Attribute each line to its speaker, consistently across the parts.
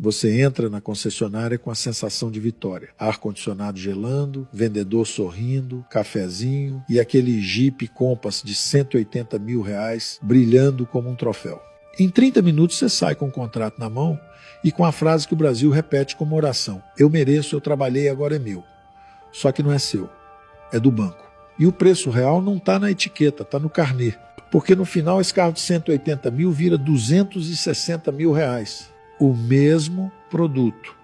Speaker 1: Você entra na concessionária com a sensação de vitória. Ar-condicionado gelando, vendedor sorrindo, cafezinho e aquele Jeep Compass de R$180 mil brilhando como um troféu. Em 30 minutos você sai com o contrato na mão e com a frase que o Brasil repete como oração: eu mereço, eu trabalhei, agora é meu. Só que não é seu, é do banco. E o preço real não está na etiqueta, está no carnê. Porque no final esse carro de 180 mil vira R$260 mil. O mesmo produto,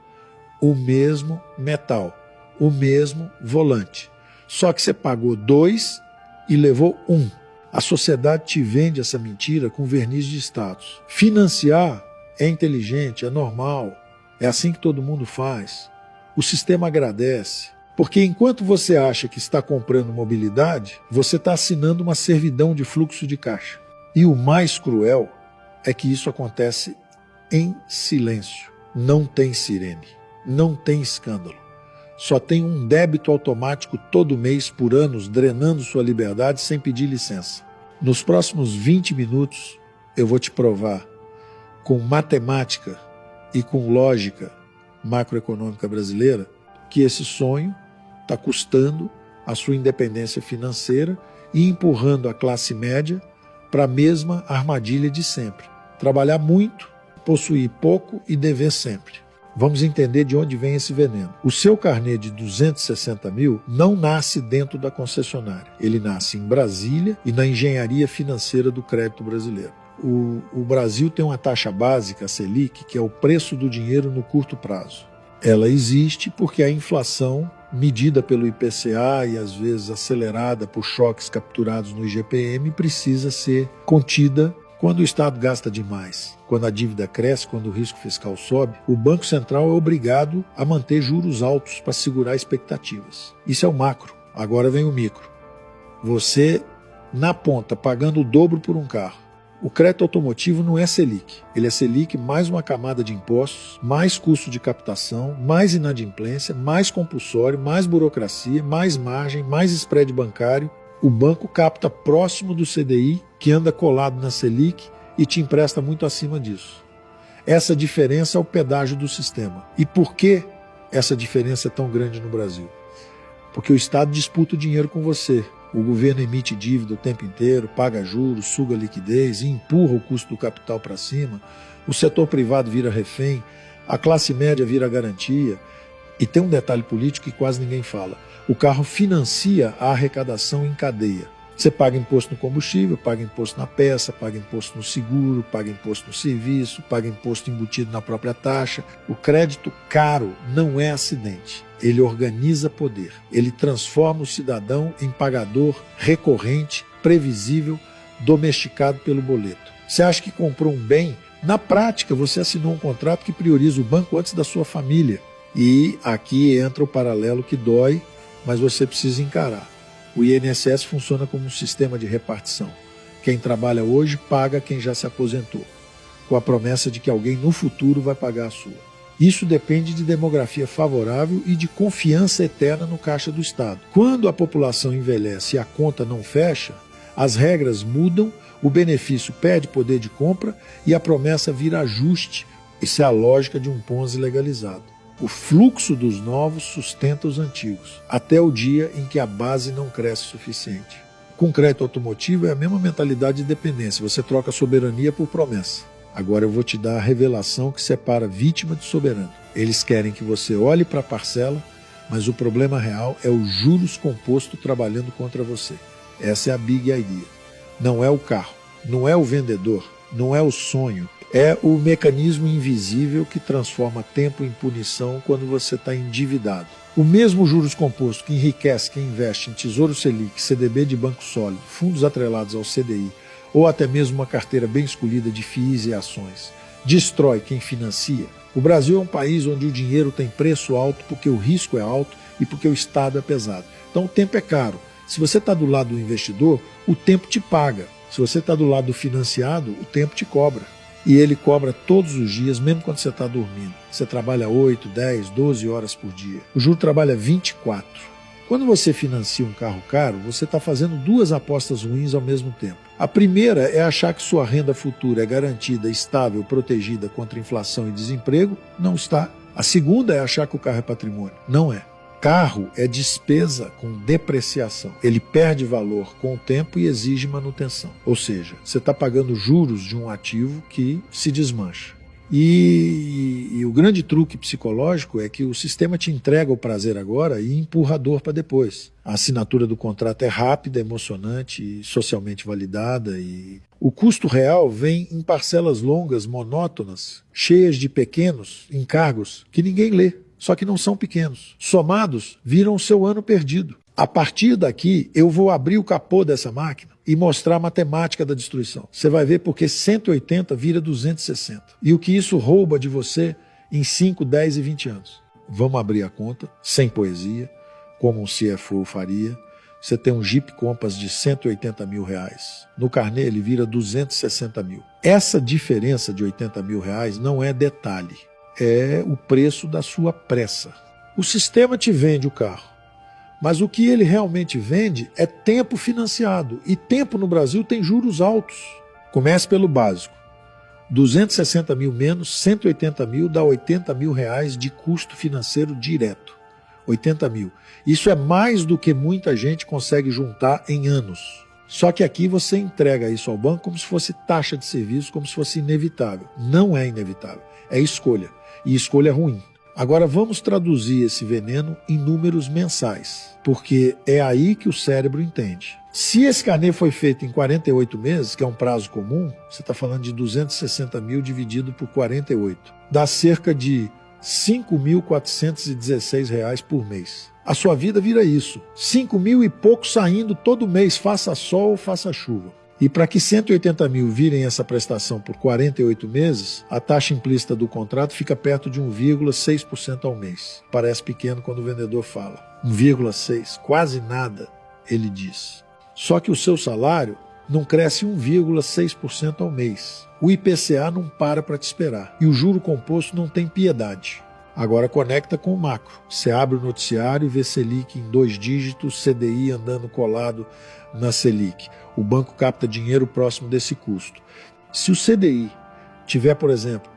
Speaker 1: o mesmo metal, o mesmo volante. Só que você pagou 2 e levou 1. A sociedade te vende essa mentira com verniz de status. Financiar é inteligente, é normal, é assim que todo mundo faz. O sistema agradece. Porque enquanto você acha que está comprando mobilidade, você está assinando uma servidão de fluxo de caixa. E o mais cruel é que isso acontece em silêncio. Não tem sirene, não tem escândalo. Só tem um débito automático todo mês por anos drenando sua liberdade sem pedir licença. Nos próximos 20 minutos eu vou te provar com matemática e com lógica macroeconômica brasileira que esse sonho está custando a sua independência financeira e empurrando a classe média para a mesma armadilha de sempre. Trabalhar muito, possuir pouco e dever sempre. Vamos entender de onde vem esse veneno. O seu carnê de 260 mil não nasce dentro da concessionária. Ele nasce em Brasília e na engenharia financeira do crédito brasileiro. O Brasil tem uma taxa básica, a Selic, que é o preço do dinheiro no curto prazo. Ela existe porque a inflação, medida pelo IPCA e às vezes acelerada por choques capturados no IGPM, precisa ser contida. Quando o Estado gasta demais, quando a dívida cresce, quando o risco fiscal sobe, o Banco Central é obrigado a manter juros altos para segurar expectativas. Isso é o macro. Agora vem o micro. Você, na ponta, pagando o dobro por um carro. O crédito automotivo não é Selic. Ele é Selic mais uma camada de impostos, mais custo de captação, mais inadimplência, mais compulsório, mais burocracia, mais margem, mais spread bancário. O banco capta próximo do CDI, que anda colado na Selic e te empresta muito acima disso. Essa diferença é o pedágio do sistema. E por que essa diferença é tão grande no Brasil? Porque o Estado disputa o dinheiro com você. O governo emite dívida o tempo inteiro, paga juros, suga liquidez e empurra o custo do capital para cima. O setor privado vira refém, a classe média vira garantia. E tem um detalhe político que quase ninguém fala. O carro financia a arrecadação em cadeia. Você paga imposto no combustível, paga imposto na peça, paga imposto no seguro, paga imposto no serviço, paga imposto embutido na própria taxa. O crédito caro não é acidente. Ele organiza poder. Ele transforma o cidadão em pagador recorrente, previsível, domesticado pelo boleto. Você acha que comprou um bem? Na prática, você assinou um contrato que prioriza o banco antes da sua família. E aqui entra o paralelo que dói, mas você precisa encarar. O INSS funciona como um sistema de repartição. Quem trabalha hoje paga quem já se aposentou, com a promessa de que alguém no futuro vai pagar a sua. Isso depende de demografia favorável e de confiança eterna no caixa do Estado. Quando a população envelhece e a conta não fecha, as regras mudam, o benefício perde poder de compra e a promessa vira ajuste. Isso é a lógica de um Ponzi legalizado. O fluxo dos novos sustenta os antigos, até o dia em que a base não cresce o suficiente. Com crédito automotivo é a mesma mentalidade de dependência, você troca soberania por promessa. Agora eu vou te dar a revelação que separa vítima de soberano. Eles querem que você olhe para a parcela, mas o problema real é o juros composto trabalhando contra você. Essa é a big idea. Não é o carro, não é o vendedor, não é o sonho. É o mecanismo invisível que transforma tempo em punição quando você está endividado. O mesmo juros composto que enriquece quem investe em Tesouro Selic, CDB de banco sólido, fundos atrelados ao CDI, ou até mesmo uma carteira bem escolhida de FIIs e ações, destrói quem financia. O Brasil é um país onde o dinheiro tem preço alto porque o risco é alto e porque o Estado é pesado. Então o tempo é caro. Se você está do lado do investidor, o tempo te paga. Se você está do lado do financiado, o tempo te cobra. E ele cobra todos os dias, mesmo quando você está dormindo. Você trabalha 8, 10, 12 horas por dia. O juro trabalha 24. Quando você financia um carro caro, você está fazendo duas apostas ruins ao mesmo tempo. A primeira é achar que sua renda futura é garantida, estável, protegida contra inflação e desemprego. Não está. A segunda é achar que o carro é patrimônio. Não é. Carro é despesa com depreciação. Ele perde valor com o tempo e exige manutenção. Ou seja, você está pagando juros de um ativo que se desmancha. E o grande truque psicológico é que o sistema te entrega o prazer agora e empurra a dor para depois. A assinatura do contrato é rápida, emocionante e socialmente validada. E o custo real vem em parcelas longas, monótonas, cheias de pequenos encargos que ninguém lê. Só que não são pequenos. Somados, viram o seu ano perdido. A partir daqui, eu vou abrir o capô dessa máquina e mostrar a matemática da destruição. Você vai ver porque 180 vira 260. E o que isso rouba de você em 5, 10 e 20 anos. Vamos abrir a conta, sem poesia, como um CFO faria. Você tem um Jeep Compass de 180 mil reais. No carnê ele vira 260 mil. Essa diferença de 80 mil reais não é detalhe. É o preço da sua pressa. O sistema te vende o carro, mas o que ele realmente vende é tempo financiado. E tempo no Brasil tem juros altos. Comece pelo básico. 260 mil menos 180 mil dá 80 mil reais de custo financeiro direto. 80 mil. Isso é mais do que muita gente consegue juntar em anos. Só que aqui você entrega isso ao banco como se fosse taxa de serviço, como se fosse inevitável. Não é inevitável, é escolha. E escolha ruim. Agora vamos traduzir esse veneno em números mensais, porque é aí que o cérebro entende. Se esse carnê foi feito em 48 meses, que é um prazo comum, você está falando de 260 mil dividido por 48. Dá cerca de R$ 5.416 por mês. A sua vida vira isso. 5 mil e pouco saindo todo mês, faça sol ou faça chuva. E para que 180 mil virem essa prestação por 48 meses, a taxa implícita do contrato fica perto de 1,6% ao mês. Parece pequeno quando o vendedor fala. 1,6%, quase nada, ele diz. Só que o seu salário não cresce 1,6% ao mês. O IPCA não para te esperar. E o juro composto não tem piedade. Agora conecta com o macro. Você abre o noticiário e vê Selic em 2 dígitos, CDI andando colado na Selic. O banco capta dinheiro próximo desse custo. Se o CDI tiver, por exemplo,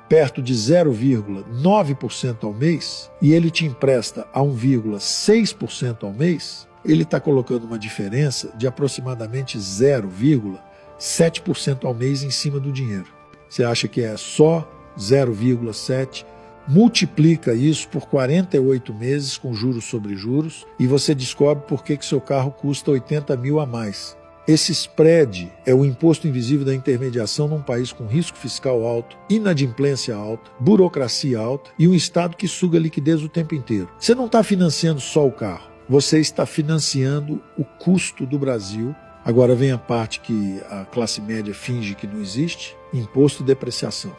Speaker 1: perto de 0,9% ao mês e ele te empresta a 1,6% ao mês, ele está colocando uma diferença de aproximadamente 0,7% ao mês em cima do dinheiro. Você acha que é só 0,7%? Multiplica isso por 48 meses com juros sobre juros e você descobre por que seu carro custa 80 mil a mais. Esse spread é o imposto invisível da intermediação num país com risco fiscal alto, inadimplência alta, burocracia alta e um Estado que suga liquidez o tempo inteiro. Você não está financiando só o carro, você está financiando o custo do Brasil. Agora vem a parte que a classe média finge que não existe: imposto e depreciação.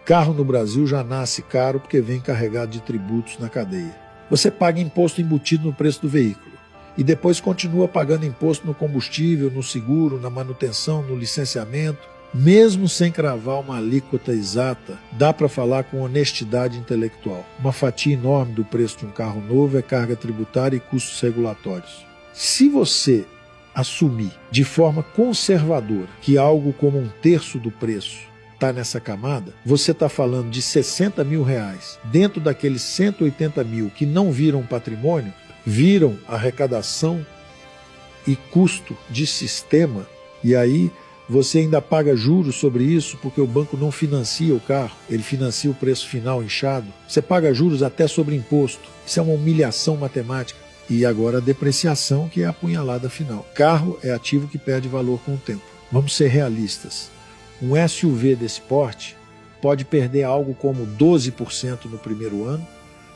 Speaker 1: Carro no Brasil já nasce caro porque vem carregado de tributos na cadeia. Você paga imposto embutido no preço do veículo e depois continua pagando imposto no combustível, no seguro, na manutenção, no licenciamento. Mesmo sem cravar uma alíquota exata, dá para falar com honestidade intelectual. Uma fatia enorme do preço de um carro novo é carga tributária e custos regulatórios. Se você assumir de forma conservadora que algo como 1/3 do preço está nessa camada, você está falando de 60 mil reais dentro daqueles 180 mil que não viram patrimônio, viram arrecadação e custo de sistema, e aí você ainda paga juros sobre isso porque o banco não financia o carro, ele financia o preço final inchado. Você paga juros até sobre imposto. Isso é uma humilhação matemática. E agora a depreciação, que é a punhalada final. Carro é ativo que perde valor com o tempo. Vamos ser realistas. Um SUV desse porte pode perder algo como 12% no primeiro ano,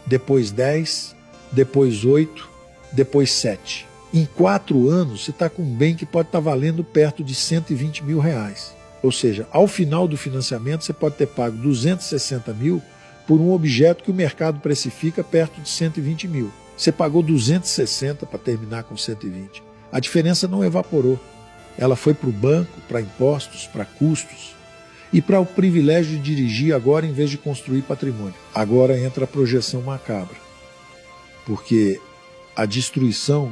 Speaker 1: depois 10%, depois 8%, depois 7%. Em 4 anos, você está com um bem que pode estar valendo perto de 120 mil reais. Ou seja, ao final do financiamento, você pode ter pago 260 mil por um objeto que o mercado precifica perto de 120 mil. Você pagou 260 para terminar com 120. A diferença não evaporou. Ela foi para o banco, para impostos, para custos e para o privilégio de dirigir agora em vez de construir patrimônio. Agora entra a projeção macabra, porque a destruição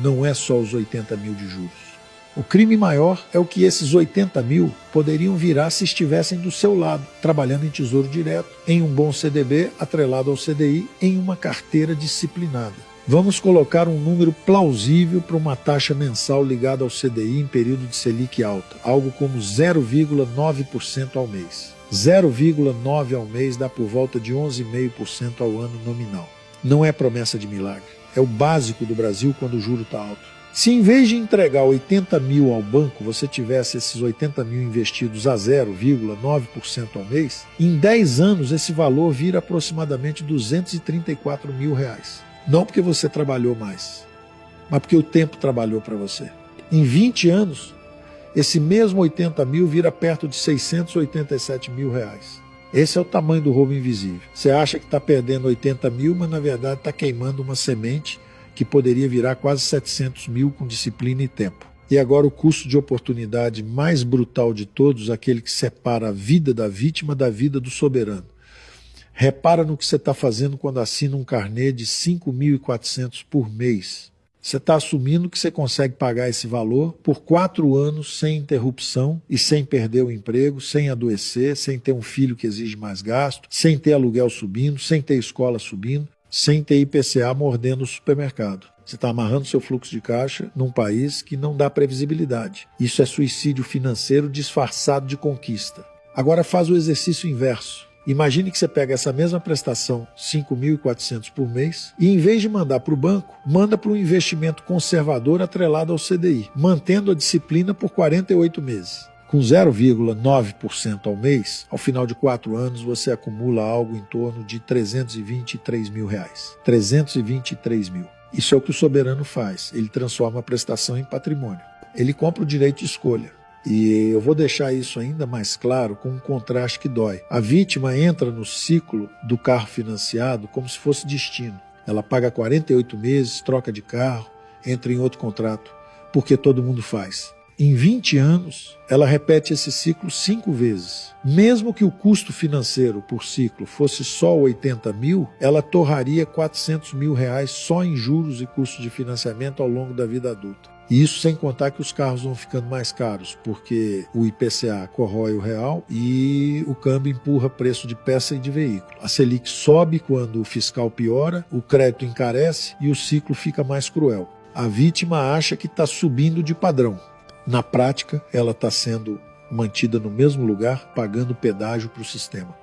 Speaker 1: não é só os 80 mil de juros. O crime maior é o que esses 80 mil poderiam virar se estivessem do seu lado, trabalhando em tesouro direto, em um bom CDB atrelado ao CDI, em uma carteira disciplinada. Vamos colocar um número plausível para uma taxa mensal ligada ao CDI em período de Selic alta, algo como 0,9% ao mês. 0,9% ao mês dá por volta de 11,5% ao ano nominal. Não é promessa de milagre, é o básico do Brasil quando o juro está alto. Se em vez de entregar 80 mil ao banco, você tivesse esses 80 mil investidos a 0,9% ao mês, em 10 anos esse valor vira aproximadamente 234 mil reais. Não porque você trabalhou mais, mas porque o tempo trabalhou para você. Em 20 anos, esse mesmo 80 mil vira perto de 687 mil reais. Esse é o tamanho do roubo invisível. Você acha que está perdendo 80 mil, mas na verdade está queimando uma semente que poderia virar quase 700 mil com disciplina e tempo. E agora o custo de oportunidade mais brutal de todos, aquele que separa a vida da vítima da vida do soberano. Repara no que você está fazendo quando assina um carnê de 5.400 por mês. Você está assumindo que você consegue pagar esse valor por 4 anos sem interrupção e sem perder o emprego, sem adoecer, sem ter um filho que exige mais gasto, sem ter aluguel subindo, sem ter escola subindo, sem ter IPCA mordendo o supermercado. Você está amarrando seu fluxo de caixa num país que não dá previsibilidade. Isso é suicídio financeiro disfarçado de conquista. Agora faz o exercício inverso. Imagine que você pega essa mesma prestação, 5.400 por mês, e em vez de mandar para o banco, manda para um investimento conservador atrelado ao CDI, mantendo a disciplina por 48 meses. Com 0,9% ao mês, ao final de 4 anos, você acumula algo em torno de 323 mil reais. 323 mil. Isso é o que o soberano faz. Ele transforma a prestação em patrimônio. Ele compra o direito de escolha. E eu vou deixar isso ainda mais claro com um contraste que dói. A vítima entra no ciclo do carro financiado como se fosse destino. Ela paga 48 meses, troca de carro, entra em outro contrato, porque todo mundo faz. Em 20 anos, ela repete esse ciclo 5 vezes. Mesmo que o custo financeiro por ciclo fosse só 80 mil, ela torraria 400 mil reais só em juros e custos de financiamento ao longo da vida adulta. E isso sem contar que os carros vão ficando mais caros, porque o IPCA corrói o real e o câmbio empurra preço de peça e de veículo. A Selic sobe quando o fiscal piora, o crédito encarece e o ciclo fica mais cruel. A vítima acha que está subindo de padrão. Na prática, ela está sendo mantida no mesmo lugar, pagando pedágio para o sistema.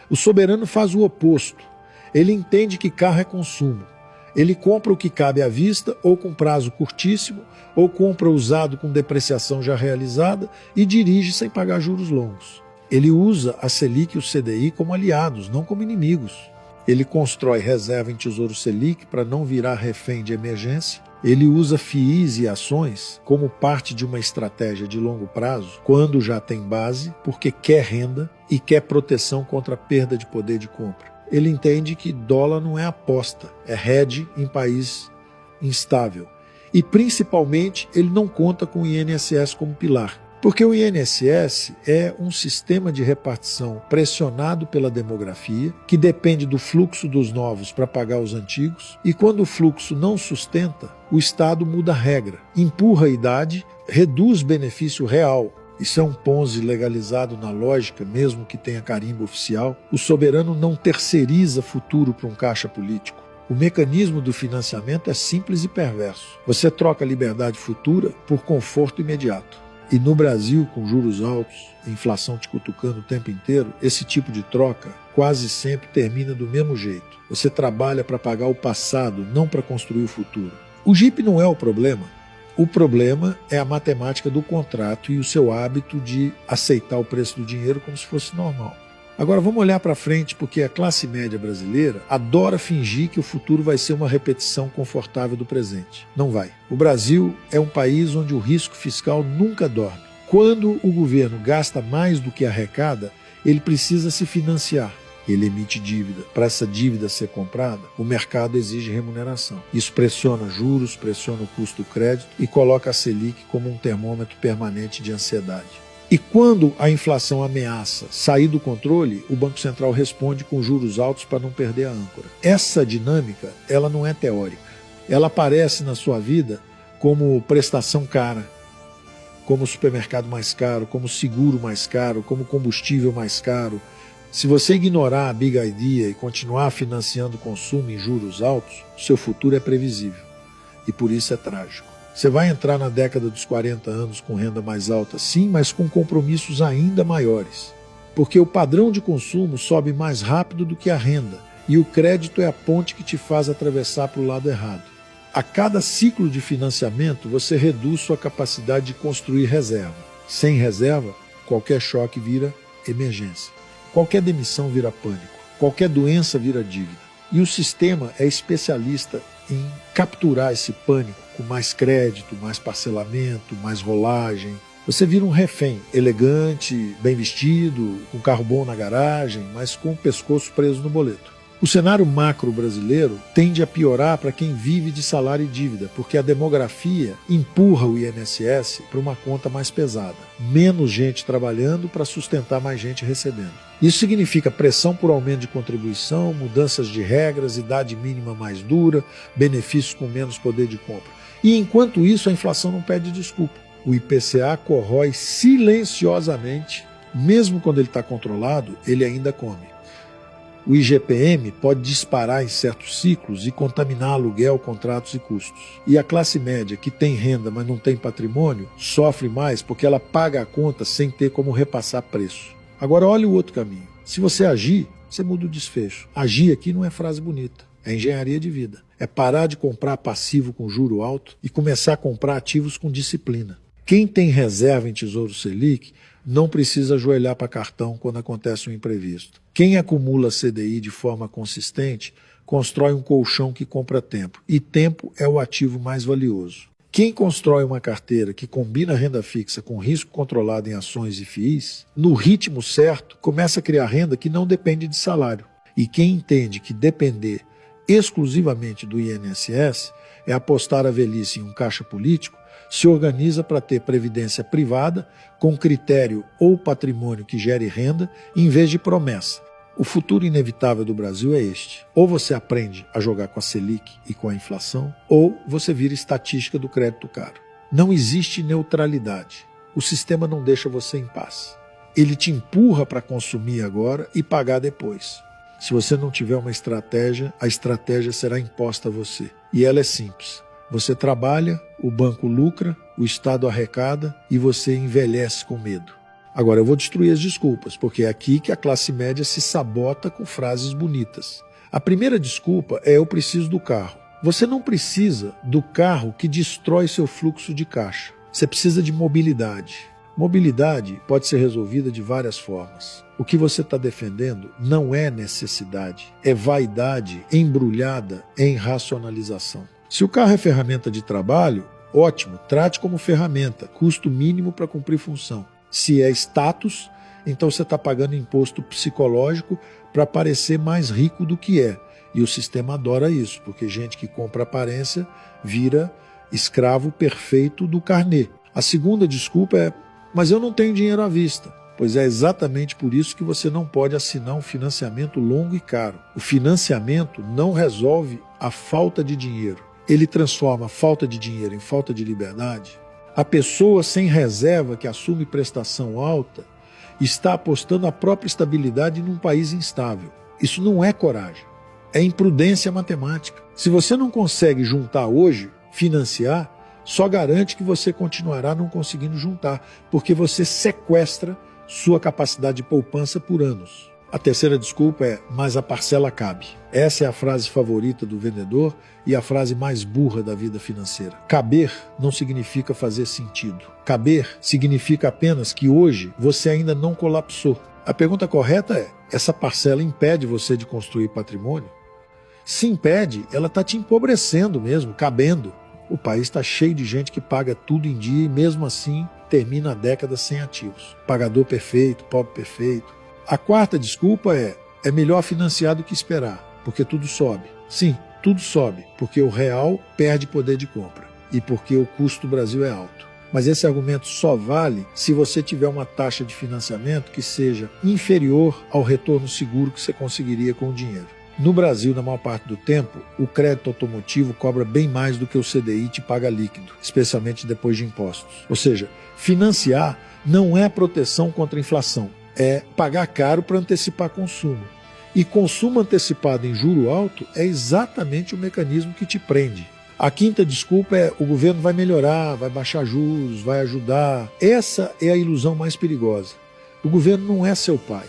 Speaker 1: O soberano faz o oposto. Ele entende que carro é consumo. Ele compra o que cabe à vista, ou com prazo curtíssimo, ou compra usado com depreciação já realizada e dirige sem pagar juros longos. Ele usa a Selic e o CDI como aliados, não como inimigos. Ele constrói reserva em Tesouro Selic para não virar refém de emergência. Ele usa FIIs e ações como parte de uma estratégia de longo prazo, quando já tem base, porque quer renda e quer proteção contra a perda de poder de compra. Ele entende que dólar não é aposta, é hedge em país instável. E, principalmente, ele não conta com o INSS como pilar. Porque o INSS é um sistema de repartição pressionado pela demografia, que depende do fluxo dos novos para pagar os antigos, e quando o fluxo não sustenta, o Estado muda a regra, empurra a idade, reduz benefício real. Isso é um Ponzi legalizado na lógica, mesmo que tenha carimbo oficial. O soberano não terceiriza futuro para um caixa político. O mecanismo do financiamento é simples e perverso. Você troca a liberdade futura por conforto imediato. E no Brasil, com juros altos, inflação te cutucando o tempo inteiro, esse tipo de troca quase sempre termina do mesmo jeito. Você trabalha para pagar o passado, não para construir o futuro. O JIP não é o problema. O problema é a matemática do contrato e o seu hábito de aceitar o preço do dinheiro como se fosse normal. Agora vamos olhar para frente, porque a classe média brasileira adora fingir que o futuro vai ser uma repetição confortável do presente. Não vai. O Brasil é um país onde o risco fiscal nunca dorme. Quando o governo gasta mais do que arrecada, ele precisa se financiar. Ele emite dívida. Para essa dívida ser comprada, o mercado exige remuneração. Isso pressiona juros, pressiona o custo do crédito e coloca a Selic como um termômetro permanente de ansiedade. E quando a inflação ameaça sair do controle, o Banco Central responde com juros altos para não perder a âncora. Essa dinâmica, ela não é teórica, ela aparece na sua vida como prestação cara, como supermercado mais caro, como seguro mais caro, como combustível mais caro. Se você ignorar a Big Idea e continuar financiando o consumo em juros altos, seu futuro é previsível e por isso é trágico. Você vai entrar na década dos 40 anos com renda mais alta, sim, mas com compromissos ainda maiores. Porque o padrão de consumo sobe mais rápido do que a renda e o crédito é a ponte que te faz atravessar para o lado errado. A cada ciclo de financiamento, você reduz sua capacidade de construir reserva. Sem reserva, qualquer choque vira emergência. Qualquer demissão vira pânico. Qualquer doença vira dívida. E o sistema é especialista em capturar esse pânico com mais crédito, mais parcelamento, mais rolagem. Você vira um refém, elegante, bem vestido, com carro bom na garagem, mas com o pescoço preso no boleto. O cenário macro brasileiro tende a piorar para quem vive de salário e dívida, porque a demografia empurra o INSS para uma conta mais pesada. Menos gente trabalhando para sustentar mais gente recebendo. Isso significa pressão por aumento de contribuição, mudanças de regras, idade mínima mais dura, benefícios com menos poder de compra. E enquanto isso, a inflação não pede desculpa. O IPCA corrói silenciosamente, mesmo quando ele está controlado, ele ainda come. O IGPM pode disparar em certos ciclos e contaminar aluguel, contratos e custos. E a classe média, que tem renda, mas não tem patrimônio, sofre mais porque ela paga a conta sem ter como repassar preço. Agora olha o outro caminho. Se você agir, você muda o desfecho. Agir aqui não é frase bonita, é engenharia de vida. É parar de comprar passivo com juro alto e começar a comprar ativos com disciplina. Quem tem reserva em Tesouro Selic não precisa ajoelhar para cartão quando acontece um imprevisto. Quem acumula CDI de forma consistente constrói um colchão que compra tempo. E tempo é o ativo mais valioso. Quem constrói uma carteira que combina renda fixa com risco controlado em ações e FIIs, no ritmo certo, começa a criar renda que não depende de salário. E quem entende que depender exclusivamente do INSS é apostar a velhice em um caixa político, se organiza para ter previdência privada com critério ou patrimônio que gere renda em vez de promessa. O futuro inevitável do Brasil é este. Ou você aprende a jogar com a Selic e com a inflação, ou você vira estatística do crédito caro. Não existe neutralidade. O sistema não deixa você em paz. Ele te empurra para consumir agora e pagar depois. Se você não tiver uma estratégia, a estratégia será imposta a você. E ela é simples. Você trabalha, o banco lucra, o Estado arrecada e você envelhece com medo. Agora eu vou destruir as desculpas, porque é aqui que a classe média se sabota com frases bonitas. A primeira desculpa é eu preciso do carro. Você não precisa do carro que destrói seu fluxo de caixa. Você precisa de mobilidade. Mobilidade pode ser resolvida de várias formas. O que você está defendendo não é necessidade, é vaidade embrulhada em racionalização. Se o carro é ferramenta de trabalho, ótimo, trate como ferramenta, custo mínimo para cumprir função. Se é status, então você está pagando imposto psicológico para parecer mais rico do que é. E o sistema adora isso, porque gente que compra aparência vira escravo perfeito do carnê. A segunda desculpa é, mas eu não tenho dinheiro à vista. Pois é exatamente por isso que você não pode assinar um financiamento longo e caro. O financiamento não resolve a falta de dinheiro. Ele transforma a falta de dinheiro em falta de liberdade. A pessoa sem reserva que assume prestação alta está apostando a própria estabilidade num país instável. Isso não é coragem, é imprudência matemática. Se você não consegue juntar hoje, financiar, só garante que você continuará não conseguindo juntar, porque você sequestra sua capacidade de poupança por anos. A terceira desculpa é, mas a parcela cabe. Essa é a frase favorita do vendedor e a frase mais burra da vida financeira. Caber não significa fazer sentido. Caber significa apenas que hoje você ainda não colapsou. A pergunta correta é, essa parcela impede você de construir patrimônio? Se impede, ela está te empobrecendo mesmo, cabendo. O país está cheio de gente que paga tudo em dia e mesmo assim termina a década sem ativos. Pagador perfeito, pobre perfeito. A quarta desculpa é melhor financiar do que esperar, porque tudo sobe. Sim, tudo sobe, porque o real perde poder de compra e porque o custo do Brasil é alto. Mas esse argumento só vale se você tiver uma taxa de financiamento que seja inferior ao retorno seguro que você conseguiria com o dinheiro. No Brasil, na maior parte do tempo, o crédito automotivo cobra bem mais do que o CDI te paga líquido, especialmente depois de impostos. Ou seja, financiar não é proteção contra a inflação, é pagar caro para antecipar consumo. E consumo antecipado em juro alto é exatamente o mecanismo que te prende. A quinta desculpa é o governo vai melhorar, vai baixar juros, vai ajudar. Essa é a ilusão mais perigosa. O governo não é seu pai.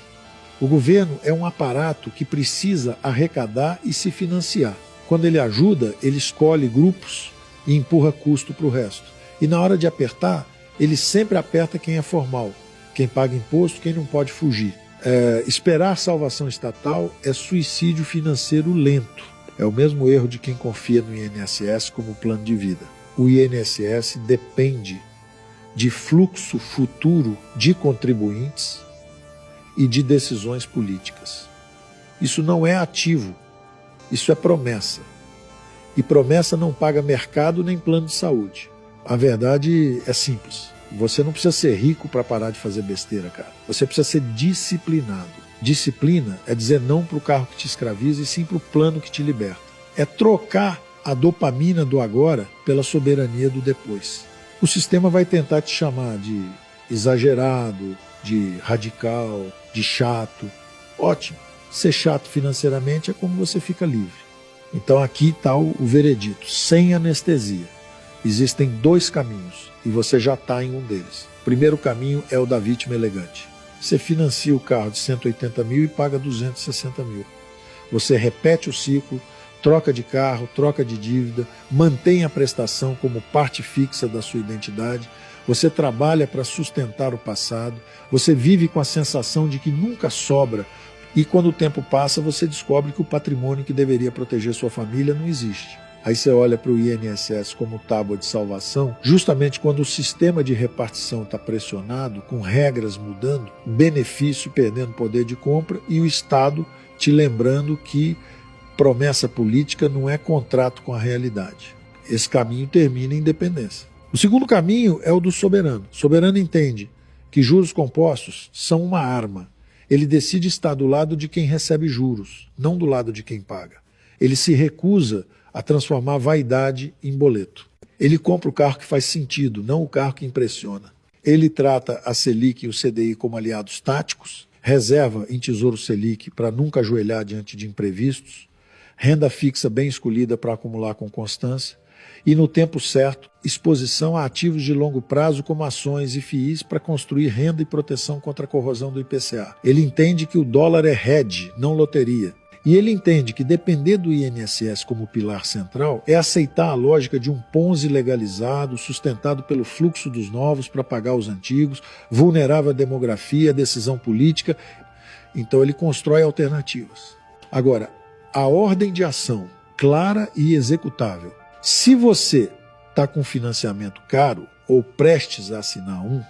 Speaker 1: O governo é um aparato que precisa arrecadar e se financiar. Quando ele ajuda, ele escolhe grupos e empurra custo para o resto. E na hora de apertar, ele sempre aperta quem é formal, quem paga imposto, quem não pode fugir. Esperar salvação estatal é suicídio financeiro lento. É o mesmo erro de quem confia no INSS como plano de vida. O INSS depende de fluxo futuro de contribuintes e de decisões políticas. Isso não é ativo, isso é promessa. E promessa não paga mercado nem plano de saúde. A verdade é simples. Você não precisa ser rico para parar de fazer besteira, cara. Você precisa ser disciplinado. Disciplina é dizer não para o carro que te escraviza e sim para o plano que te liberta. É trocar a dopamina do agora pela soberania do depois. O sistema vai tentar te chamar de exagerado, de radical, de chato. Ótimo. Ser chato financeiramente é como você fica livre. Então aqui está o veredito, sem anestesia. Existem dois caminhos e você já está em um deles. O primeiro caminho é o da vítima elegante. Você financia o carro de 180 mil e paga 260 mil. Você repete o ciclo, troca de carro, troca de dívida, mantém a prestação como parte fixa da sua identidade, você trabalha para sustentar o passado, você vive com a sensação de que nunca sobra e quando o tempo passa você descobre que o patrimônio que deveria proteger sua família não existe. Aí você olha para o INSS como tábua de salvação, justamente quando o sistema de repartição está pressionado, com regras mudando, benefício perdendo poder de compra e o Estado te lembrando que promessa política não é contrato com a realidade. Esse caminho termina em independência. O segundo caminho é o do soberano. O soberano entende que juros compostos são uma arma. Ele decide estar do lado de quem recebe juros, não do lado de quem paga. Ele se recusa a transformar vaidade em boleto. Ele compra o carro que faz sentido, não o carro que impressiona. Ele trata a Selic e o CDI como aliados táticos, reserva em Tesouro Selic para nunca ajoelhar diante de imprevistos, renda fixa bem escolhida para acumular com constância e, no tempo certo, exposição a ativos de longo prazo como ações e FIIs para construir renda e proteção contra a corrosão do IPCA. Ele entende que o dólar é hedge, não loteria. E ele entende que depender do INSS como pilar central é aceitar a lógica de um Ponzi legalizado, sustentado pelo fluxo dos novos para pagar os antigos, vulnerável à demografia, à decisão política. Então ele constrói alternativas. Agora, a ordem de ação clara e executável. Se você está com financiamento caro ou prestes a assinar um,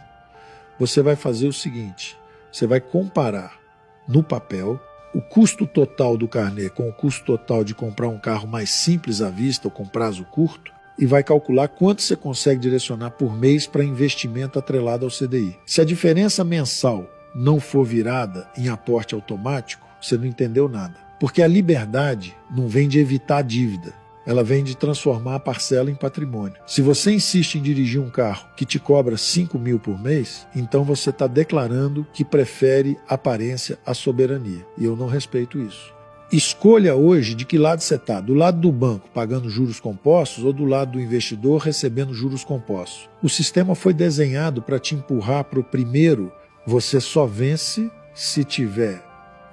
Speaker 1: você vai fazer o seguinte, você vai comparar no papel o custo total do carnê com o custo total de comprar um carro mais simples à vista ou com prazo curto e vai calcular quanto você consegue direcionar por mês para investimento atrelado ao CDI. Se a diferença mensal não for virada em aporte automático, você não entendeu nada. Porque a liberdade não vem de evitar a dívida, ela vem de transformar a parcela em patrimônio. Se você insiste em dirigir um carro que te cobra 5 mil por mês, então você está declarando que prefere aparência à soberania. E eu não respeito isso. Escolha hoje de que lado você está, do lado do banco pagando juros compostos ou do lado do investidor recebendo juros compostos. O sistema foi desenhado para te empurrar para o primeiro. Você só vence se tiver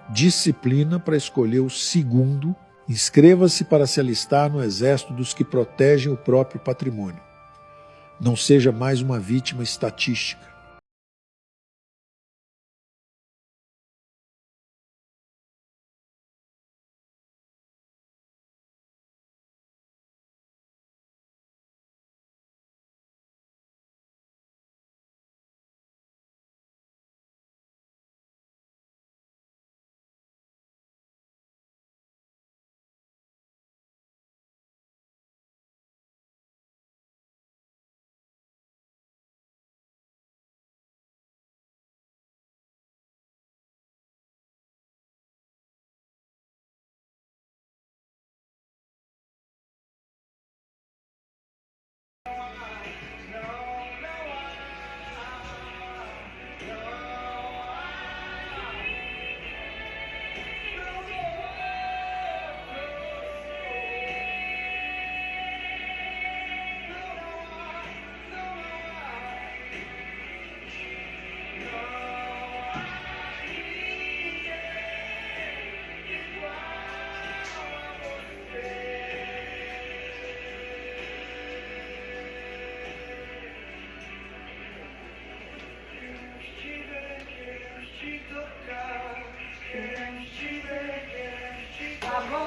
Speaker 1: disciplina para escolher o segundo. Inscreva-se para se alistar no exército dos que protegem o próprio patrimônio. Não seja mais uma vítima estatística.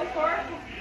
Speaker 2: o corpo.